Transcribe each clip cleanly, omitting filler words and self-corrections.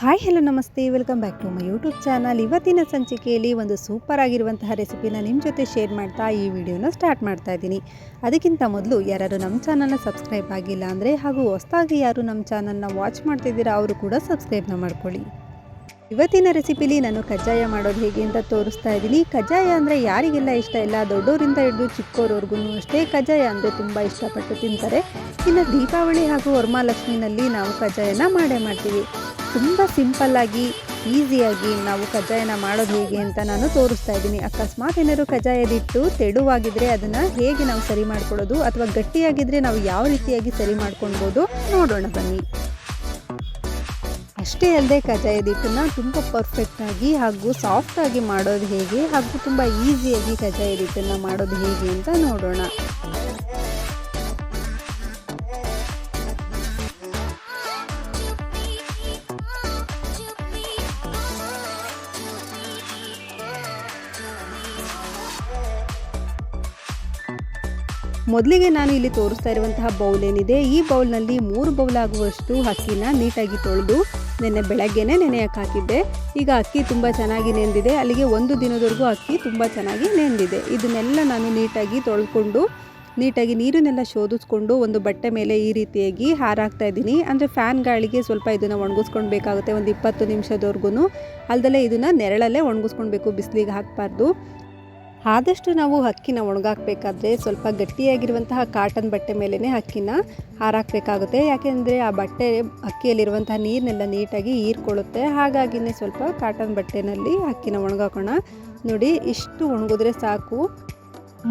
Hi hello ನಮಸ್ತೆ, welcome back to my YouTube channel. ಇವತ್ತಿನ ಸಂಚಿಕೆಯಲ್ಲಿ ಒಂದು ಸೂಪರ್ ಆಗಿರುವಂತಹ ರೆಸಿಪಿನ ನಿಮ್ಮ ಜೊತೆ ಶೇರ್ ಮಾಡ್ತಾ ಈ ವಿಡಿಯೋನ ಸ್ಟಾರ್ಟ್ ಮಾಡ್ತಾ ಇದ್ದೀನಿ. ಅದಕ್ಕಿಂತ ಮೊದಲು ಯಾರು ನಮ್ಮ ಚಾನಲ್ನ ಸಬ್ಸ್ಕ್ರೈಬ್ ಆಗಿಲ್ಲ ಅಂದರೆ ಹಾಗೂ ಹೊಸದಾಗಿ ಯಾರು ನಮ್ಮ ಚಾನಲ್ನ ವಾಚ್ ಮಾಡ್ತಿದ್ದೀರಾ ಅವರು ಕೂಡ ಸಬ್ಸ್ಕ್ರೈಬ್ನ ಮಾಡ್ಕೊಳ್ಳಿ. ಇವತ್ತಿನ ರೆಸಿಪಿಲಿ ನಾನು ಕಜ್ಜಾಯ ಮಾಡೋದು ಹೇಗೆ ಅಂತ ತೋರಿಸ್ತಾ ಇದ್ದೀನಿ. ಕಜ್ಜಾಯ ಅಂದರೆ ಯಾರಿಗೆಲ್ಲ ಇಷ್ಟ ಇಲ್ಲ, ದೊಡ್ಡವರಿಂದ ಹಿಡಿದು ಚಿಕ್ಕವರವರೆಗೂ ಅಷ್ಟೇ ಕಜ್ಜಾಯ ಅಂದರೆ ತುಂಬ ಇಷ್ಟಪಟ್ಟು ತಿಂತಾರೆ. ಇನ್ನು ದೀಪಾವಳಿ ಹಾಗೂ ವರಮಹಾಲಕ್ಷ್ಮಿನಲ್ಲಿ ನಾವು ಕಜ್ಜಾಯನ ಮಾಡ್ತೀವಿ. ತುಂಬ ಸಿಂಪಲ್ಲಾಗಿ ಈಸಿಯಾಗಿ ನಾವು ಕಜ್ಜಾಯನ ಮಾಡೋದು ಹೇಗೆ ಅಂತ ನಾನು ತೋರಿಸ್ತಾ ಇದ್ದೀನಿ. ಅಕಸ್ಮಾತ್ ಏನಾದರೂ ಕಜ್ಜಾಯದಿಟ್ಟು ತೆಳುವಾಗಿದ್ದರೆ ಅದನ್ನು ಹೇಗೆ ನಾವು ಸರಿ ಮಾಡ್ಕೊಳ್ಳೋದು ಅಥವಾ ಗಟ್ಟಿಯಾಗಿದ್ದರೆ ನಾವು ಯಾವ ರೀತಿಯಾಗಿ ಸರಿ ಮಾಡ್ಕೊಳ್ಬೋದು ನೋಡೋಣ ಬನ್ನಿ. ಅಷ್ಟೇ ಅಲ್ಲದೆ ಕಜ್ಜಾಯದಿಟ್ಟನ್ನು ತುಂಬ ಪರ್ಫೆಕ್ಟಾಗಿ ಹಾಗೂ ಸಾಫ್ಟಾಗಿ ಮಾಡೋದು ಹೇಗೆ ಹಾಗೂ ತುಂಬ ಈಸಿಯಾಗಿ ಕಜ್ಜಾಯದಿಟ್ಟನ್ನು ಮಾಡೋದು ಹೇಗೆ ಅಂತ ನೋಡೋಣ. ಮೊದಲಿಗೆ ನಾನು ಇಲ್ಲಿ ತೋರಿಸ್ತಾ ಇರುವಂತಹ ಬೌಲ್ ಏನಿದೆ, ಈ ಬೌಲ್ನಲ್ಲಿ 3 ಬೌಲ್ ಆಗುವಷ್ಟು ಅಕ್ಕಿನ ನೀಟಾಗಿ ತೊಳೆದು ನೆನ್ನೆ ಬೆಳಗ್ಗೆನೇ ನೆನೆಯಕ್ಕೆ ಹಾಕಿದ್ದೆ. ಈಗ ಅಕ್ಕಿ ತುಂಬ ಚೆನ್ನಾಗಿ ನೆಂದಿದೆ, ಅಲ್ಲಿಗೆ 1 ದಿನದವರೆಗೂ ಅಕ್ಕಿ ತುಂಬ ಚೆನ್ನಾಗಿ ನೆಂದಿದೆ. ಇದನ್ನೆಲ್ಲ ನಾನು ನೀಟಾಗಿ ತೊಳ್ಕೊಂಡು ನೀಟಾಗಿ ನೀರನ್ನೆಲ್ಲ ಶೋಧಿಸ್ಕೊಂಡು ಒಂದು ಬಟ್ಟೆ ಮೇಲೆ ಈ ರೀತಿಯಾಗಿ ಹಾರಾಕ್ತಾ ಇದ್ದೀನಿ. ಅಂದರೆ ಫ್ಯಾನ್ ಗಾಳಿಗೆ ಸ್ವಲ್ಪ ಇದನ್ನು ಒಣಗಿಸ್ಕೊಳ್ಬೇಕಾಗುತ್ತೆ, ಒಂದು 20 ನಿಮಿಷದವರೆಗೂ. ಅಲ್ಲದೆ ಇದನ್ನು ನೆರಳಲ್ಲೇ ಒಣಗಿಸ್ಕೊಳ್ಬೇಕು, ಬಿಸಿಲಿಗೆ ಹಾಕಬಾರ್ದು. ಆದಷ್ಟು ನಾವು ಅಕ್ಕಿನ ಒಣಗಾಕಬೇಕಾದ್ರೆ ಸ್ವಲ್ಪ ಗಟ್ಟಿಯಾಗಿರುವಂತಹ ಕಾಟನ್ ಬಟ್ಟೆ ಮೇಲೇ ಅಕ್ಕಿನ ಹಾರಾಕಬೇಕಾಗುತ್ತೆ. ಯಾಕೆಂದರೆ ಆ ಬಟ್ಟೆ ಅಕ್ಕಿಯಲ್ಲಿರುವಂತಹ ನೀರನ್ನೆಲ್ಲ ನೀಟಾಗಿ ಹೀರ್ಕೊಳ್ಳುತ್ತೆ. ಹಾಗಾಗಿನೇ ಸ್ವಲ್ಪ ಕಾಟನ್ ಬಟ್ಟೆನಲ್ಲಿ ಅಕ್ಕಿನ ಒಣಗಾಕೋಣ. ನೋಡಿ, ಇಷ್ಟು ಒಣಗಿದ್ರೆ ಸಾಕು.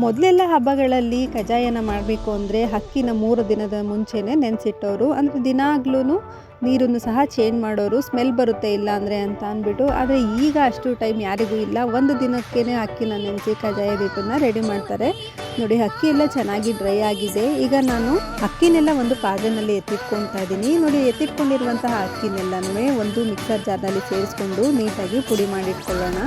ಮೊದಲೆಲ್ಲ ಹಬ್ಬಗಳಲ್ಲಿ ಕಜ್ಜಾಯನ ಮಾಡಬೇಕು ಅಂದರೆ ಅಕ್ಕಿನ 3 ದಿನದ ಮುಂಚೆನೇ ನೆನೆಸಿಟ್ಟವರು, ಅಂದರೆ ದಿನಾಗ್ಲೂ ನೀರನ್ನು ಸಹ ಚೇಂಜ್ ಮಾಡೋರು, ಸ್ಮೆಲ್ ಬರುತ್ತೆ ಇಲ್ಲ ಅಂದರೆ ಅಂತ ಅಂದ್ಬಿಟ್ಟು. ಆದರೆ ಈಗ ಅಷ್ಟು ಟೈಮ್ ಯಾರಿಗೂ ಇಲ್ಲ, 1 ದಿನಕ್ಕೇ ಅಕ್ಕಿನ ನೆನೆಸಿ ಕಜ್ಜಾಯದಿಟ್ಟನ್ನು ರೆಡಿ ಮಾಡ್ತಾರೆ. ನೋಡಿ, ಅಕ್ಕಿ ಎಲ್ಲ ಚೆನ್ನಾಗಿ ಡ್ರೈ ಆಗಿದೆ. ಈಗ ನಾನು ಅಕ್ಕಿನೆಲ್ಲ ಒಂದು ಪಾತ್ರೆಯಲ್ಲಿ ಎತ್ತಿಟ್ಕೊಳ್ತಾ ಇದ್ದೀನಿ. ನೋಡಿ, ಎತ್ತಿಟ್ಕೊಂಡಿರುವಂತಹ ಅಕ್ಕಿನೆಲ್ಲನೂ ಒಂದು ಮಿಕ್ಸರ್ ಜಾರ್ನಲ್ಲಿ ಸೇರಿಸ್ಕೊಂಡು ನೀಟಾಗಿ ಪುಡಿ ಮಾಡಿಟ್ಕೊಳ್ಳೋಣ.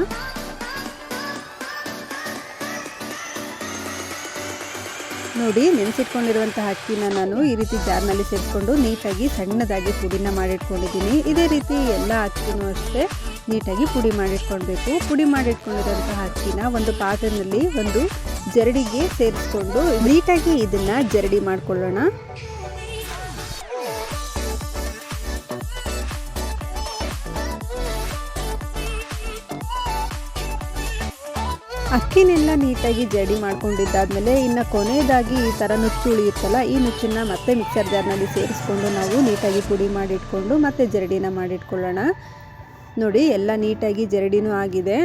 ನೋಡಿ, ನೆನೆಸಿಟ್ಕೊಂಡಿರುವಂತಹ ಅಕ್ಕಿನ ನಾನು ಈ ರೀತಿ ಜಾರ್ನಲ್ಲಿ ಸೇರಿಸ್ಕೊಂಡು ನೀಟಾಗಿ ಸಣ್ಣದಾಗಿ ಪುಡಿನ ಮಾಡಿಟ್ಕೊಂಡಿದ್ದೀನಿ. ಇದೇ ರೀತಿ ಎಲ್ಲ ಅಕ್ಕಿನೂ ಅಷ್ಟೇ ನೀಟಾಗಿ ಪುಡಿ ಮಾಡಿಟ್ಕೊಳ್ಬೇಕು. ಪುಡಿ ಮಾಡಿಟ್ಕೊಂಡಿರುವಂತಹ ಅಕ್ಕಿನ ಒಂದು ಪಾತ್ರೆಯಲ್ಲಿ ಒಂದು ಜರಡಿಗೆ ಸೇರಿಸ್ಕೊಂಡು ನೀಟಾಗಿ ಇದನ್ನು ಜರಡಿ ಮಾಡ್ಕೊಳ್ಳೋಣ. ಅಕ್ಕಿನೆಲ್ಲ ನೀಟಾಗಿ ಜಡಿ ಮಾಡ್ಕೊಂಡಿದ್ದಾದಮೇಲೆ ಇನ್ನು ಕೊನೆಯದಾಗಿ ಈ ಥರ ನುಚ್ಚು ಉಳಿಯುತ್ತಲ್ಲ, ಈ ನುಚ್ಚನ್ನು ಮತ್ತೆ ಮಿಕ್ಸರ್ ಜಾರ್ನಲ್ಲಿ ಸೇರಿಸ್ಕೊಂಡು ನಾವು ನೀಟಾಗಿ ಪುಡಿ ಮಾಡಿಟ್ಕೊಂಡು ಮತ್ತೆ ಜರಡಿನ ಮಾಡಿಟ್ಕೊಳ್ಳೋಣ. ನೋಡಿ, ಎಲ್ಲ ನೀಟಾಗಿ ಜರಡಿನೂ ಆಗಿದೆ.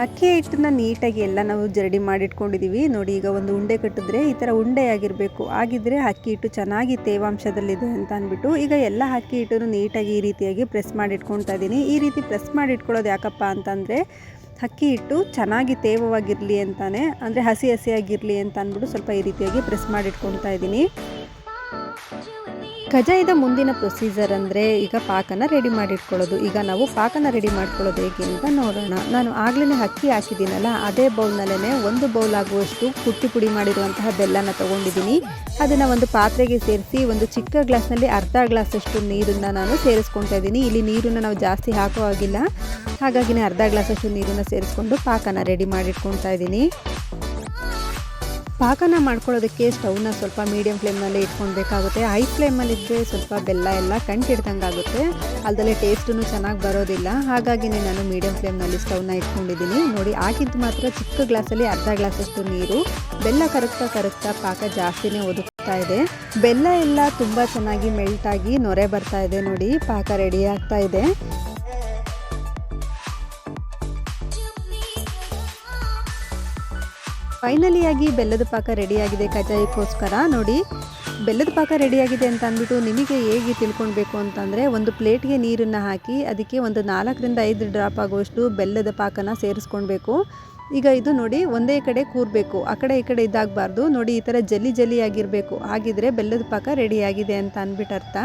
ಅಕ್ಕಿ ಹಿಟ್ಟನ್ನ ನೀಟಾಗಿ ಎಲ್ಲ ನಾವು ಜರಡಿ ಮಾಡಿಟ್ಕೊಂಡಿದ್ದೀವಿ. ನೋಡಿ, ಈಗ ಒಂದು ಉಂಡೆ ಕಟ್ಟಿದ್ರೆ ಈ ಥರ ಉಂಡೆ ಆಗಿರಬೇಕು, ಆಗಿದ್ದರೆ ಅಕ್ಕಿ ಹಿಟ್ಟು ಚೆನ್ನಾಗಿ ತೇವಾಂಶದಲ್ಲಿದೆ ಅಂತ ಅಂದ್ಬಿಟ್ಟು ಈಗ ಎಲ್ಲ ಅಕ್ಕಿ ಹಿಟ್ಟನ್ನು ನೀಟಾಗಿ ಈ ರೀತಿಯಾಗಿ ಪ್ರೆಸ್ ಮಾಡಿಟ್ಕೊಳ್ತಾ ಇದ್ದೀನಿ. ಈ ರೀತಿ ಪ್ರೆಸ್ ಮಾಡಿಟ್ಕೊಳ್ಳೋದು ಯಾಕಪ್ಪ ಅಂತಂದರೆ ಅಕ್ಕಿ ಹಿಟ್ಟು ಚೆನ್ನಾಗಿ ತೇವವಾಗಿರಲಿ ಅಂತಾನೆ, ಅಂದರೆ ಹಸಿ ಹಸಿಯಾಗಿರಲಿ ಅಂತ ಅಂದ್ಬಿಟ್ಟು ಸ್ವಲ್ಪ ಈ ರೀತಿಯಾಗಿ ಪ್ರೆಸ್ ಮಾಡಿಟ್ಕೊಳ್ತಾ ಇದ್ದೀನಿ. ಕಜ್ಜಾಯದ ಮುಂದಿನ ಪ್ರೊಸೀಜರ್ ಅಂದರೆ ಈಗ ಪಾಕನ ರೆಡಿ ಮಾಡಿಟ್ಕೊಳ್ಳೋದು. ಈಗ ನಾವು ಪಾಕನ ರೆಡಿ ಮಾಡ್ಕೊಳ್ಳೋದು ಹೇಗೆ ಅಂತ ನೋಡೋಣ. ನಾನು ಆಗಲೇ ಅಕ್ಕಿ ಹಾಕಿದ್ದೀನಲ್ಲ, ಅದೇ ಬೌಲ್ನಲ್ಲೇ 1 ಬೌಲ್ ಆಗುವಷ್ಟು ಕುಟ್ಟಿ ಪುಡಿ ಮಾಡಿರುವಂತಹ ಬೆಲ್ಲನ ತೊಗೊಂಡಿದ್ದೀನಿ. ಅದನ್ನು ಒಂದು ಪಾತ್ರೆಗೆ ಸೇರಿಸಿ ಒಂದು ಚಿಕ್ಕ ಗ್ಲಾಸ್ನಲ್ಲಿ ಅರ್ಧ ಗ್ಲಾಸಷ್ಟು ನೀರನ್ನು ನಾನು ಸೇರಿಸ್ಕೊಳ್ತಾ ಇದ್ದೀನಿ. ಇಲ್ಲಿ ನೀರನ್ನು ನಾವು ಜಾಸ್ತಿ ಹಾಕೋ ಆಗಿಲ್ಲ, ಹಾಗಾಗಿನೇ ಅರ್ಧ ಗ್ಲಾಸಷ್ಟು ನೀರನ್ನು ಸೇರಿಸ್ಕೊಂಡು ಪಾಕನ ರೆಡಿ ಮಾಡಿಟ್ಕೊಳ್ತಾ ಇದ್ದೀನಿ. ಪಾಕನ ಮಾಡ್ಕೊಳ್ಳೋದಕ್ಕೆ ಸ್ಟವ್ನ ಸ್ವಲ್ಪ ಮೀಡಿಯಮ್ ಫ್ಲೇಮ್ನಲ್ಲೇ ಇಟ್ಕೊಳ್ಬೇಕಾಗುತ್ತೆ. ಹೈ ಫ್ಲೇಮಲ್ಲಿದ್ದರೆ ಸ್ವಲ್ಪ ಬೆಲ್ಲ ಎಲ್ಲ ಕಂಟಿಡ್ದಂಗೆ ಆಗುತ್ತೆ, ಅಲ್ಲದೆ ಟೇಸ್ಟೂ ಚೆನ್ನಾಗಿ ಬರೋದಿಲ್ಲ. ಹಾಗಾಗಿನೇ ನಾನು ಮೀಡಿಯಮ್ ಫ್ಲೇಮ್ನಲ್ಲಿ ಸ್ಟವ್ನ ಇಟ್ಕೊಂಡಿದ್ದೀನಿ. ನೋಡಿ, ಹಾಕಿದ್ದು ಮಾತ್ರ ಚಿಕ್ಕ ಗ್ಲಾಸಲ್ಲಿ ಅರ್ಧ ಗ್ಲಾಸಷ್ಟು ನೀರು. ಬೆಲ್ಲ ಕರಗ್ತಾ ಪಾಕ ಜಾಸ್ತಿನೇ ಒದಗ್ತಾ ಇದೆ. ಬೆಲ್ಲ ಎಲ್ಲ ತುಂಬ ಚೆನ್ನಾಗಿ ಮೆಲ್ಟಾಗಿ ನೊರೆ ಬರ್ತಾ ಇದೆ. ನೋಡಿ, ಪಾಕ ರೆಡಿ ಆಗ್ತಾ ಇದೆ. ಫೈನಲಿಯಾಗಿ ಬೆಲ್ಲದ ಪಾಕ ರೆಡಿಯಾಗಿದೆ ಕಜ್ಜಾಯಕ್ಕೋಸ್ಕರ. ನೋಡಿ, ಬೆಲ್ಲದ ಪಾಕ ರೆಡಿಯಾಗಿದೆ ಅಂತ ಅಂದ್ಬಿಟ್ಟು ನಿಮಗೆ ಹೇಗೆ ತಿಳ್ಕೊಳ್ಬೇಕು ಅಂತಂದರೆ, ಒಂದು ಪ್ಲೇಟ್ಗೆ ನೀರನ್ನು ಹಾಕಿ ಅದಕ್ಕೆ ಒಂದು 4ರಿಂದ 5 ಡ್ರಾಪ್ ಆಗುವಷ್ಟು ಬೆಲ್ಲದ ಪಾಕನ ಸೇರಿಸ್ಕೊಳ್ಬೇಕು. ಈಗ ಇದು ನೋಡಿ, ಒಂದೇ ಕಡೆ ಕೂರಬೇಕು, ಆ ಕಡೆ ಈ ಕಡೆ ಇದಾಗಬಾರ್ದು. ನೋಡಿ, ಈ ಥರ ಜಲ್ಲಿ ಆಗಿರಬೇಕು, ಹಾಗಿದ್ರೆ ಬೆಲ್ಲದ ಪಾಕ ರೆಡಿಯಾಗಿದೆ ಅಂತ ಅಂದ್ಬಿಟ್ಟು ಅರ್ಥ.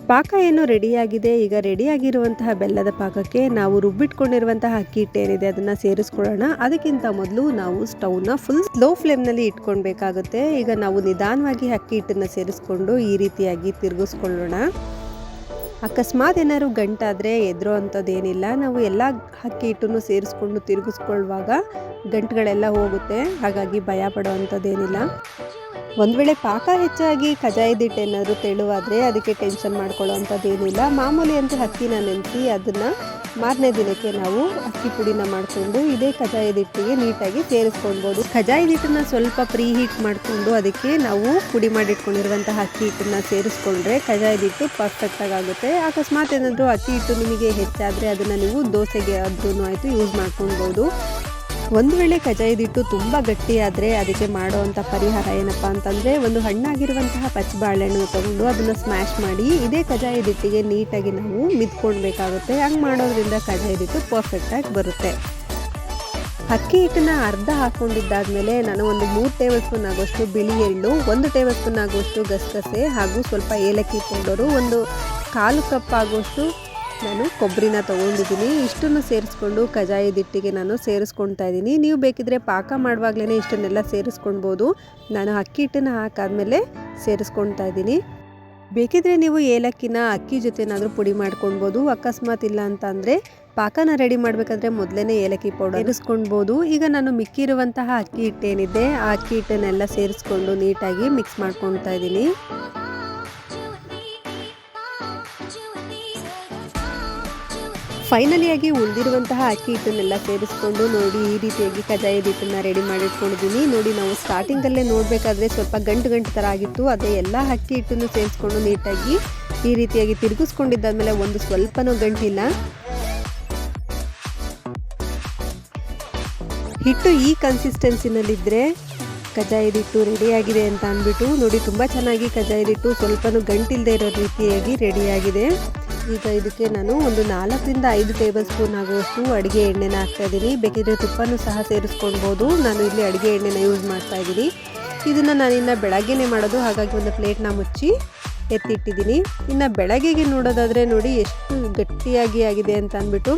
ಪಾಕ ಏನು ರೆಡಿಯಾಗಿದೆ. ಈಗ ರೆಡಿಯಾಗಿರುವಂತಹ ಬೆಲ್ಲದ ಪಾಕಕ್ಕೆ ನಾವು ರುಬ್ಬಿಟ್ಕೊಂಡಿರುವಂತಹ ಅಕ್ಕಿ ಹಿಟ್ಟೇನಿದೆ ಅದನ್ನು ಸೇರಿಸ್ಕೊಳ್ಳೋಣ. ಅದಕ್ಕಿಂತ ಮೊದಲು ನಾವು ಸ್ಟವ್ನ ಫುಲ್ ಸ್ಲೋ ಫ್ಲೇಮ್ನಲ್ಲಿ ಇಟ್ಕೊಳ್ಬೇಕಾಗುತ್ತೆ. ಈಗ ನಾವು ನಿಧಾನವಾಗಿ ಅಕ್ಕಿ ಹಿಟ್ಟನ್ನು ಸೇರಿಸ್ಕೊಂಡು ಈ ರೀತಿಯಾಗಿ ತಿರುಗಿಸ್ಕೊಳ್ಳೋಣ. ಅಕಸ್ಮಾತ್ ಏನಾದ್ರು ಗಂಟಾದರೆ ಎದುರೋ ಅಂಥದ್ದೇನಿಲ್ಲ. ನಾವು ಎಲ್ಲ ಅಕ್ಕಿ ಹಿಟ್ಟನ್ನು ಸೇರಿಸ್ಕೊಂಡು ತಿರುಗಿಸ್ಕೊಳ್ಳುವಾಗ ಗಂಟುಗಳೆಲ್ಲ ಹೋಗುತ್ತೆ, ಹಾಗಾಗಿ ಭಯ ಪಡುವಂಥದ್ದೇನಿಲ್ಲ. ಒಂದು ವೇಳೆ ಪಾಕ ಹೆಚ್ಚಾಗಿ ಕಜಾಯದ ಹಿಟ್ಟು ಏನಾದರೂ ತೆಳುವಾದರೆ ಅದಕ್ಕೆ ಟೆನ್ಷನ್ ಮಾಡ್ಕೊಳ್ಳೋ ಅಂಥದ್ದೇನಿಲ್ಲ. ಮಾಮೂಲಿ ಅಂತ ಅಕ್ಕಿನ ನೆನೆಸಿ ಅದನ್ನು ಮಾರನೇ ದಿನಕ್ಕೆ ನಾವು ಅಕ್ಕಿ ಪುಡಿನ ಮಾಡಿಕೊಂಡು ಇದೇ ಕಜಾಯದ ಹಿಟ್ಟಿಗೆ ನೀಟಾಗಿ ಸೇರಿಸ್ಕೊಳ್ಬೋದು. ಕಜಾಯದ ಹಿಟ್ಟನ್ನು ಸ್ವಲ್ಪ ಪ್ರೀ ಹೀಟ್ ಮಾಡಿಕೊಂಡು ಅದಕ್ಕೆ ನಾವು ಪುಡಿ ಮಾಡಿಟ್ಕೊಂಡಿರುವಂತಹ ಅಕ್ಕಿ ಹಿಟ್ಟನ್ನು ಸೇರಿಸ್ಕೊಂಡ್ರೆ ಕಜಾಯದ ಹಿಟ್ಟು ಪರ್ಫೆಕ್ಟಾಗಿ ಆಗುತ್ತೆ. ಅಕಸ್ಮಾತ್ ಏನಾದರೂ ಅಕ್ಕಿ ಹಿಟ್ಟು ನಿಮಗೆ ಹೆಚ್ಚಾದರೆ ಅದನ್ನು ನೀವು ದೋಸೆಗೆ ಆದ್ರೂ ಆಯಿತು ಯೂಸ್ ಮಾಡ್ಕೊಳ್ಬೋದು. ಒಂದು ವೇಳೆ ಕಜಾಯದ ಹಿಟ್ಟು ತುಂಬ ಗಟ್ಟಿಯಾದರೆ ಅದಕ್ಕೆ ಮಾಡುವಂಥ ಪರಿಹಾರ ಏನಪ್ಪ ಅಂತಂದರೆ, ಒಂದು ಹಣ್ಣಾಗಿರುವಂತಹ ಪಚ್ಚ ಬಾಳೆಹಣ್ಣು ತೊಗೊಂಡು ಅದನ್ನು ಸ್ಮ್ಯಾಶ್ ಮಾಡಿ ಇದೇ ಕಜಾಯದ ಹಿಟ್ಟಿಗೆ ನೀಟಾಗಿ ನಾವು ಮಿದ್ಕೊಳ್ಬೇಕಾಗುತ್ತೆ. ಹಂಗೆ ಮಾಡೋದ್ರಿಂದ ಕಜಾಯದ ಹಿಟ್ಟು ಪರ್ಫೆಕ್ಟಾಗಿ ಬರುತ್ತೆ. ಅಕ್ಕಿ ಹಿಟ್ಟನ್ನು ಅರ್ಧ ಹಾಕ್ಕೊಂಡಿದ್ದಾದಮೇಲೆ ನಾನು ಒಂದು 3 ಟೇಬಲ್ ಸ್ಪೂನ್ ಆಗುವಷ್ಟು ಬಿಳಿ ಎಳ್ಳು, 1 ಟೇಬಲ್ ಸ್ಪೂನ್ ಆಗುವಷ್ಟು ಗಸಗಸೆ ಹಾಗೂ ಸ್ವಲ್ಪ ಏಲಕ್ಕಿ ಪೌಡರು, 1/4 ಕಪ್ ಆಗುವಷ್ಟು ನಾನು ಕೊಬ್ಬರಿನ ತೊಗೊಂಡಿದ್ದೀನಿ. ಇಷ್ಟನ್ನು ಸೇರಿಸ್ಕೊಂಡು ಕಜಾಯದ ಹಿಟ್ಟಿಗೆ ನಾನು ಸೇರಿಸ್ಕೊಳ್ತಾ ಇದ್ದೀನಿ. ನೀವು ಬೇಕಿದ್ರೆ ಪಾಕ ಮಾಡುವಾಗಲೇ ಇಷ್ಟನ್ನೆಲ್ಲ ಸೇರಿಸ್ಕೊಳ್ಬೋದು. ನಾನು ಅಕ್ಕಿ ಹಿಟ್ಟನ್ನು ಹಾಕಾದ್ಮೇಲೆ ಸೇರಿಸ್ಕೊಳ್ತಾ ಇದ್ದೀನಿ. ಬೇಕಿದ್ರೆ ನೀವು ಏಲಕ್ಕಿನ ಅಕ್ಕಿ ಜೊತೆನಾದರೂ ಪುಡಿ ಮಾಡ್ಕೊಳ್ಬೋದು. ಅಕಸ್ಮಾತ್ ಇಲ್ಲ ಅಂತ ಅಂದರೆ ಪಾಕನ ರೆಡಿ ಮಾಡಬೇಕಾದ್ರೆ ಮೊದಲೇ ಏಲಕ್ಕಿ ಪೌಡರ್ ಸೇರಿಸ್ಕೊಳ್ಬೋದು. ಈಗ ನಾನು ಮಿಕ್ಕಿರುವಂತಹ ಅಕ್ಕಿ ಹಿಟ್ಟೇನಿದೆ ಆ ಅಕ್ಕಿ ಹಿಟ್ಟನ್ನೆಲ್ಲ ಸೇರಿಸ್ಕೊಂಡು ನೀಟಾಗಿ ಮಿಕ್ಸ್ ಮಾಡ್ಕೊಳ್ತಾ ಇದ್ದೀನಿ. ಫೈನಲಿಯಾಗಿ ಉಳಿದಿರುವಂತಹ ಅಕ್ಕಿ ಹಿಟ್ಟನ್ನೆಲ್ಲ ಸೇರಿಸ್ಕೊಂಡು ನೋಡಿ ಈ ರೀತಿಯಾಗಿ ಕಜಾಯದ ಹಿಟ್ಟನ್ನು ರೆಡಿ ಮಾಡಿಟ್ಕೊಂಡಿದ್ದೀನಿ. ನೋಡಿ, ನಾವು ಸ್ಟಾರ್ಟಿಂಗಲ್ಲೇ ನೋಡಬೇಕಾದ್ರೆ ಸ್ವಲ್ಪ ಗಂಟು ಥರ ಆಗಿತ್ತು. ಅದೇ ಎಲ್ಲ ಅಕ್ಕಿ ಹಿಟ್ಟನ್ನು ಸೇರಿಸ್ಕೊಂಡು ನೀಟಾಗಿ ಈ ರೀತಿಯಾಗಿ ತಿರುಗಿಸ್ಕೊಂಡಿದ್ದಾದ್ಮೇಲೆ ಒಂದು ಸ್ವಲ್ಪನೂ ಗಂಟಿಲ್ಲ. ಹಿಟ್ಟು ಈ ಕನ್ಸಿಸ್ಟೆನ್ಸಿನಲ್ಲಿದ್ದರೆ ಕಜಾಯದ ಹಿಟ್ಟು ರೆಡಿಯಾಗಿದೆ ಅಂತ ಅಂದ್ಬಿಟ್ಟು ನೋಡಿ, ತುಂಬ ಚೆನ್ನಾಗಿ ಕಜಾಯದ ಹಿಟ್ಟು ಸ್ವಲ್ಪನೂ ಗಂಟಿಲ್ಲದೆ ಇರೋ ರೀತಿಯಾಗಿ ರೆಡಿಯಾಗಿದೆ. ಈಗ ಇದಕ್ಕೆ ನಾನು ಒಂದು 4-5 ಟೇಬಲ್ ಸ್ಪೂನ್ ಆಗುವಷ್ಟು ಅಡುಗೆ ಎಣ್ಣೆನ ಹಾಕ್ತಾಯಿದ್ದೀನಿ. ಬೇಕಿದ್ರೆ ತುಪ್ಪನೂ ಸಹ ಸೇರಿಸ್ಕೊಳ್ಬೋದು. ನಾನು ಇಲ್ಲಿ ಅಡುಗೆ ಎಣ್ಣೆನ ಯೂಸ್ ಮಾಡ್ತಾಯಿದ್ದೀನಿ. ಇದನ್ನು ನಾನಿನ್ನು ಬೆಳಗ್ಗೆನೇ ಮಾಡೋದು, ಹಾಗಾಗಿ ಒಂದು ಪ್ಲೇಟ್ನ ಮುಚ್ಚಿ ಎತ್ತಿಟ್ಟಿದ್ದೀನಿ. ಇನ್ನು ಬೆಳಗ್ಗೆಗೆ ನೋಡೋದಾದರೆ ನೋಡಿ ಎಷ್ಟು ಗಟ್ಟಿಯಾಗಿ ಆಗಿದೆ ಅಂತ ಅಂದ್ಬಿಟ್ಟು.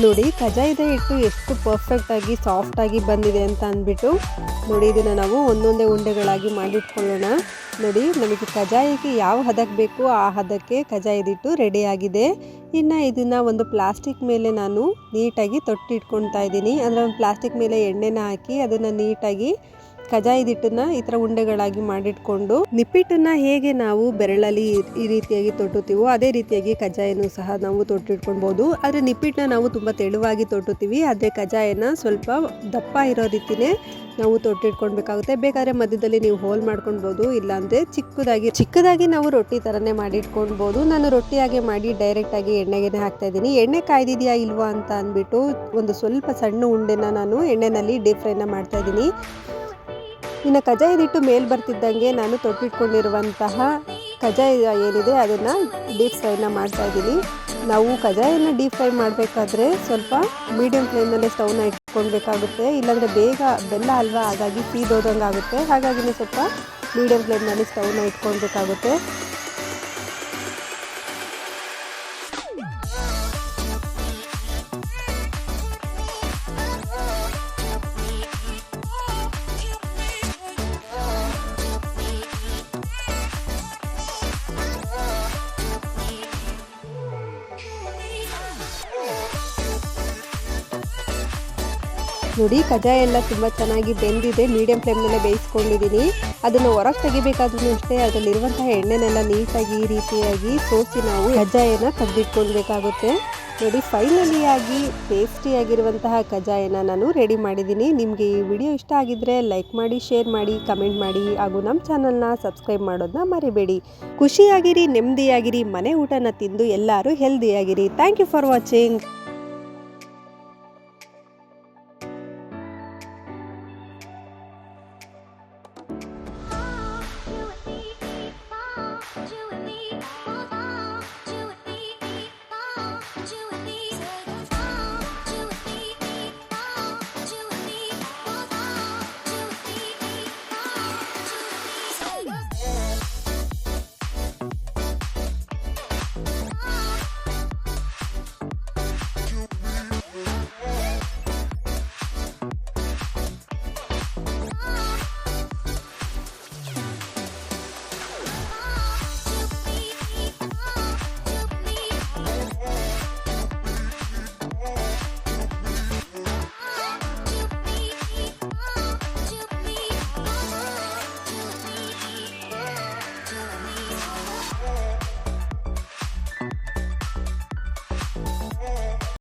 ನೋಡಿ, ಕಜಾಯದ ಹಿಟ್ಟು ಎಷ್ಟು ಪರ್ಫೆಕ್ಟಾಗಿ ಸಾಫ್ಟಾಗಿ ಬಂದಿದೆ ಅಂತ ಅಂದ್ಬಿಟ್ಟು. ನೋಡಿ, ಇದನ್ನು ನಾವು ಒಂದೊಂದೇ ಉಂಡೆಗಳಾಗಿ ಮಾಡಿಟ್ಕೊಳ್ಳೋಣ. ನೋಡಿ, ನಮಗೆ ಕಜಾಯಕ್ಕೆ ಯಾವ ಹದಕ್ಕೆ ಬೇಕು ಆ ಹದಕ್ಕೆ ಕಜಾಯದ ಹಿಟ್ಟು ರೆಡಿಯಾಗಿದೆ. ಇನ್ನು ಇದನ್ನು ಒಂದು ಪ್ಲಾಸ್ಟಿಕ್ ಮೇಲೆ ನಾನು ನೀಟಾಗಿ ತೊಟ್ಟಿಟ್ಕೊಳ್ತಾ ಇದ್ದೀನಿ. ಅಂದರೆ ಒಂದು ಪ್ಲಾಸ್ಟಿಕ್ ಮೇಲೆ ಎಣ್ಣೆನ ಹಾಕಿ ಅದನ್ನು ನೀಟಾಗಿ ಕಜಾಯದ ಹಿಟ್ಟನ್ನು ಈ ಥರ ಉಂಡೆಗಳಾಗಿ ಮಾಡಿಟ್ಕೊಂಡು, ನಿಪ್ಪಿಟ್ಟನ್ನು ಹೇಗೆ ನಾವು ಬೆರಳಲ್ಲಿ ಈ ರೀತಿಯಾಗಿ ತೊಟ್ಟುತ್ತೀವೋ ಅದೇ ರೀತಿಯಾಗಿ ಕಜಾಯನೂ ಸಹ ನಾವು ತೊಟ್ಟಿಟ್ಕೊಳ್ಬೋದು. ಆದರೆ ನಿಪ್ಪಿಟ್ಟನ್ನ ನಾವು ತುಂಬ ತೆಳುವಾಗಿ ತೊಟ್ಟುತ್ತೀವಿ, ಆದರೆ ಕಜಾಯನ ಸ್ವಲ್ಪ ದಪ್ಪ ಇರೋ ರೀತಿಯೇ ನಾವು ತೊಟ್ಟಿಟ್ಕೊಳ್ಬೇಕಾಗುತ್ತೆ. ಬೇಕಾದರೆ ಮಧ್ಯದಲ್ಲಿ ನೀವು ಹೋಲ್ ಮಾಡ್ಕೊಳ್ಬೋದು, ಇಲ್ಲಾಂದರೆ ಚಿಕ್ಕದಾಗಿ ನಾವು ರೊಟ್ಟಿ ಥರನೇ ಮಾಡಿಟ್ಕೊಳ್ಬೋದು. ನಾನು ರೊಟ್ಟಿಯಾಗೆ ಮಾಡಿ ಡೈರೆಕ್ಟಾಗಿ ಎಣ್ಣೆಗೆ ಹಾಕ್ತಾಯಿದ್ದೀನಿ. ಎಣ್ಣೆ ಕಾಯ್ದಿದೆಯಾ ಇಲ್ವಾ ಅಂತ ಅಂದ್ಬಿಟ್ಟು ಒಂದು ಸ್ವಲ್ಪ ಸಣ್ಣ ಉಂಡೆನ ನಾನು ಎಣ್ಣೆಯಲ್ಲಿ ಡೀಪ್ ಫ್ರೈನ ಮಾಡ್ತಾಯಿದ್ದೀನಿ. ಇನ್ನು ಕಜಾಯದ ಹಿಟ್ಟು ಮೇಲೆ ಬರ್ತಿದ್ದಂಗೆ ನಾನು ತೊಟ್ಟಿಟ್ಕೊಂಡಿರುವಂತಹ ಕಜಾಯ ಏನಿದೆ ಅದನ್ನು ಡೀಪ್ ಫ್ರೈನ ಮಾಡ್ತಾಯಿದ್ದೀನಿ. ನಾವು ಕಜಾಯನ ಡೀಪ್ ಫ್ರೈ ಮಾಡಬೇಕಾದ್ರೆ ಸ್ವಲ್ಪ ಮೀಡಿಯಮ್ ಫ್ಲೇಮ್ನಲ್ಲೇ ಸ್ಟವ್ನ ಇಟ್ಕೊಳ್ಬೇಕಾಗುತ್ತೆ. ಇಲ್ಲಾಂದರೆ ಬೇಗ ಬೆಲ್ಲ ಅಲ್ವಾ, ಹಾಗಾಗಿ ಸೀದೋದಂಗೆ ಆಗುತ್ತೆ. ಹಾಗಾಗಿ ಸ್ವಲ್ಪ ಮೀಡಿಯಮ್ ಫ್ಲೇಮ್ನಲ್ಲಿ ಸ್ಟವ್ನ ಇಟ್ಕೊಳ್ಬೇಕಾಗುತ್ತೆ. ನೋಡಿ, ಕಜಾಯ ಎಲ್ಲ ತುಂಬ ಚೆನ್ನಾಗಿ ಬೆಂದಿದೆ. ಮೀಡಿಯಂ ಫ್ಲೇಮ್ನಲ್ಲೇ ಬೇಯಿಸ್ಕೊಂಡಿದ್ದೀನಿ. ಅದನ್ನು ಹೊರಗೆ ತೆಗಿಬೇಕಾದ್ರೂ ಅಷ್ಟೇ ಅದರಲ್ಲಿರುವಂತಹ ಎಣ್ಣೆನೆಲ್ಲ ನೀಟಾಗಿ ಈ ರೀತಿಯಾಗಿ ಸೋಸಿ ನಾವು ಕಜಾಯನ ತೆಗೆದಿಟ್ಕೊಳ್ಬೇಕಾಗುತ್ತೆ. ನೋಡಿ, ಫೈನಲಿಯಾಗಿ ಟೇಸ್ಟಿಯಾಗಿರುವಂತಹ ಕಜಾಯನ ನಾನು ರೆಡಿ ಮಾಡಿದ್ದೀನಿ. ನಿಮಗೆ ಈ ವಿಡಿಯೋ ಇಷ್ಟ ಆಗಿದ್ದರೆ ಲೈಕ್ ಮಾಡಿ, ಶೇರ್ ಮಾಡಿ, ಕಮೆಂಟ್ ಮಾಡಿ ಹಾಗೂ ನಮ್ಮ ಚಾನಲ್ನ ಸಬ್ಸ್ಕ್ರೈಬ್ ಮಾಡೋದನ್ನ ಮರಿಬೇಡಿ. ಖುಷಿಯಾಗಿರಿ, ನೆಮ್ಮದಿಯಾಗಿರಿ, ಮನೆ ಊಟನ ತಿಂದು ಎಲ್ಲರೂ ಹೆಲ್ದಿಯಾಗಿರಿ. Thank you for watching. You and me,